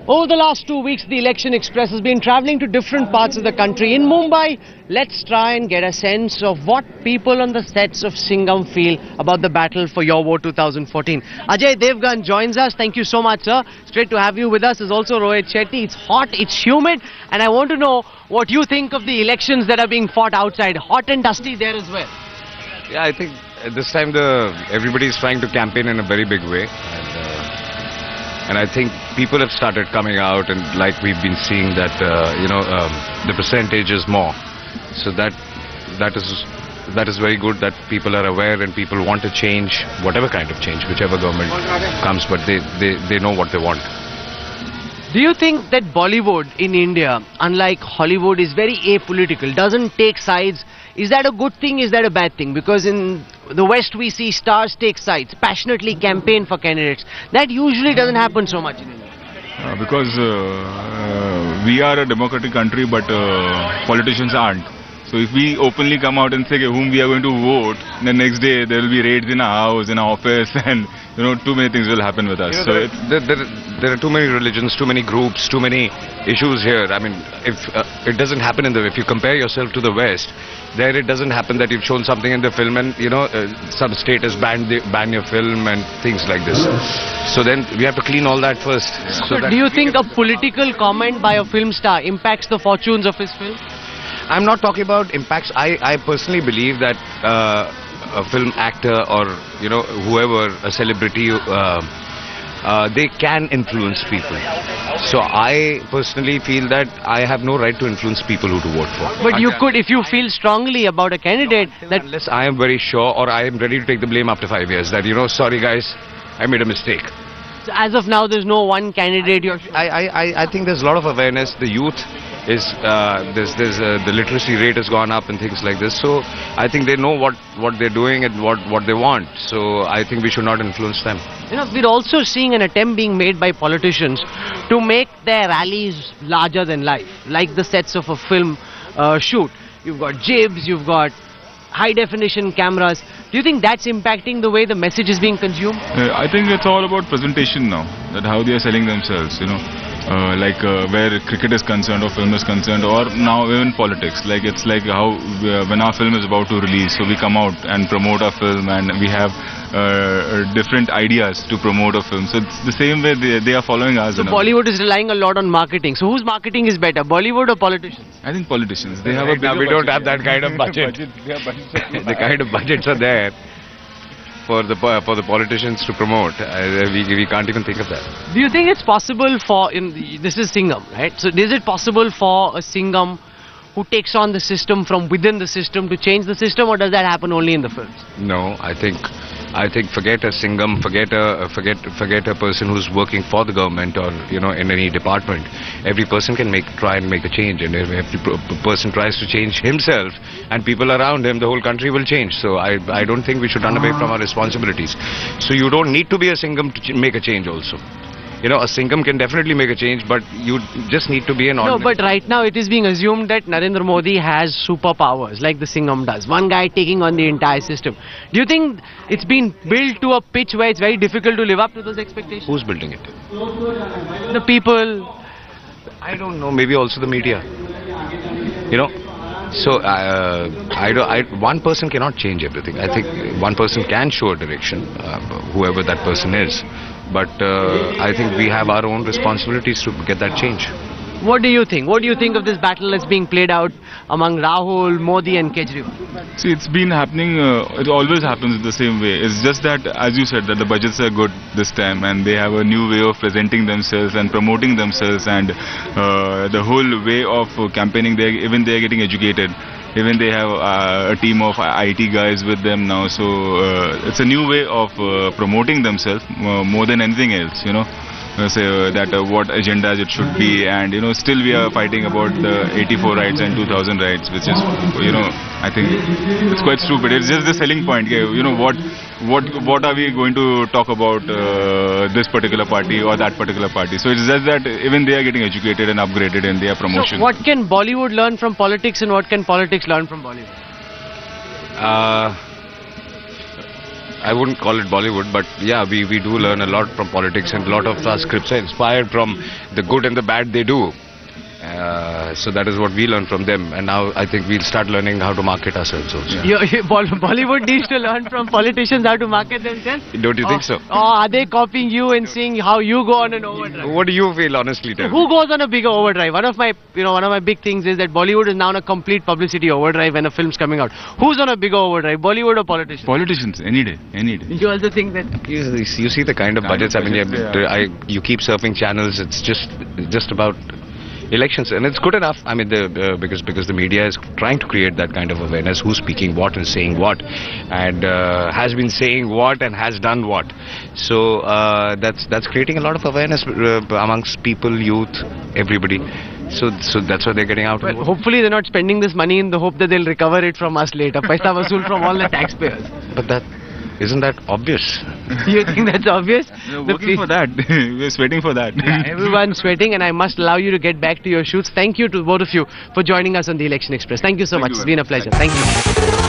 Over the last 2 weeks, the Election Express has been travelling to different parts of the country. In Mumbai, let's try and get a sense of what people on the sets of Singham feel about the battle for Your Vote 2014. Ajay Devgan joins us. Thank you so much, sir. It's great to have you with us. There's also Rohit Shetty. It's hot, it's humid, and I want to know what you think of the elections that are being fought outside. Hot and dusty there as well. Yeah, I think this time everybody is trying to campaign in a very big way. And I think people have started coming out, and like we've been seeing that, the percentage is more. So that is very good that people are aware and people want to change, whatever kind of change, whichever government comes, but they know what they want. Do you think that Bollywood in India, unlike Hollywood, is very apolitical, doesn't take sides? Is that a good thing? Is that a bad thing? Because in the West we see stars take sides, passionately campaign for candidates. That usually doesn't happen so much in India. Because we are a democratic country, but politicians aren't. So if we openly come out and say whom we are going to vote, the next day there will be raids in our house, in our office, and too many things will happen with us. So there are too many religions, too many groups, too many issues here. I mean, if it doesn't happen if you compare yourself to the West, there it doesn't happen that you've shown something in the film and some state has banned your film and things like this. So then we have to clean all that first. So do you think a political comment by a film star impacts the fortunes of his film? I'm not talking about impacts. I personally believe that a film actor or whoever, a celebrity, they can influence people. So I personally feel that I have no right to influence people who to vote for. But you could, if you feel strongly about a candidate, that unless I am very sure or I am ready to take the blame after 5 years that sorry guys, I made a mistake. So as of now, there's no one candidate you're sure. I think there's a lot of awareness. The youth is the literacy rate has gone up and things like this. So I think they know what they're doing and what they want. So I think we should not influence them. We're also seeing an attempt being made by politicians to make their rallies larger than life, like the sets of a film shoot. You've got jibs, you've got high definition cameras. Do you think that's impacting the way the message is being consumed? I think it's all about presentation now, that how they are selling themselves, where cricket is concerned or film is concerned, or now even politics. It's like how when our film is about to release, so we come out and promote our film, and we have different ideas to promote a film. So it's the same way they are following us. So Bollywood is relying a lot on marketing. So whose marketing is better, Bollywood or politicians? I think politicians. They have a bigger we don't have that kind of budget. The kind of budgets are there for the politicians to promote. We can't even think of that. Do you think it's possible for this is Singham, right? So is it possible for a Singham who takes on the system from within the system to change the system, or does that happen only in the films? No, I think forget a Singham, forget a person who's working for the government or in any department. Every person can try and make a change, and if every person tries to change himself and people around him, the whole country will change. So I don't think we should run away from our responsibilities. So you don't need to be a Singham to make a change also. A Singham can definitely make a change, but you just need to be an ordinary. No, but right now it is being assumed that Narendra Modi has superpowers like the Singham does. One guy taking on the entire system. Do you think it's been built to a pitch where it's very difficult to live up to those expectations? Who's building it? The people. I don't know. Maybe also the media. So one person cannot change everything. I think one person can show a direction, whoever that person is. But I think we have our own responsibilities to get that change. What do you think? What do you think of this battle that's being played out among Rahul, Modi and Kejriwal? See, it's been happening, it always happens the same way. It's just that, as you said, that the budgets are good this time and they have a new way of presenting themselves and promoting themselves, and the whole way of campaigning, they are getting educated. Even they have a team of IT guys with them now, so it's a new way of promoting themselves more than anything else, say what agendas it should be, and still we are fighting about the 84 rights and 2000 rights, which is I think it's quite stupid. It's just the selling point. What are we going to talk about this particular party or that particular party? So it's just that even they are getting educated and upgraded in their promotion. So what can Bollywood learn from politics, and what can politics learn from Bollywood? I wouldn't call it Bollywood, but yeah, we do learn a lot from politics, and a lot of our scripts are inspired from the good and the bad they do. So that is what we learn from them, and now I think we'll start learning how to market ourselves also. Bollywood needs to learn from politicians how to market themselves. Don't you think so? Or are they copying you and seeing how you go on an overdrive? What do you feel, honestly? Tell me? Who goes on a bigger overdrive? One of my big things is that Bollywood is now on a complete publicity overdrive when a film's coming out. Who's on a bigger overdrive, Bollywood or politicians? Politicians, any day, any day. You also think that? You see the kind of budgets. I mean, you keep surfing channels. It's just about elections, and it's good enough. I mean, because the media is trying to create that kind of awareness. Who's speaking what and saying what, and has been saying what and has done what. So that's creating a lot of awareness amongst people, youth, everybody. So that's what they're getting out. Well, hopefully they're not spending this money in the hope that they'll recover it from us later. Paisa vasool from all the taxpayers. But isn't that obvious? You think that's obvious? We're working for that. We're sweating for that. Yeah, everyone's sweating, and I must allow you to get back to your shoots. Thank you to both of you for joining us on the Election Express. Thank you so much. It's been a pleasure. Thank you.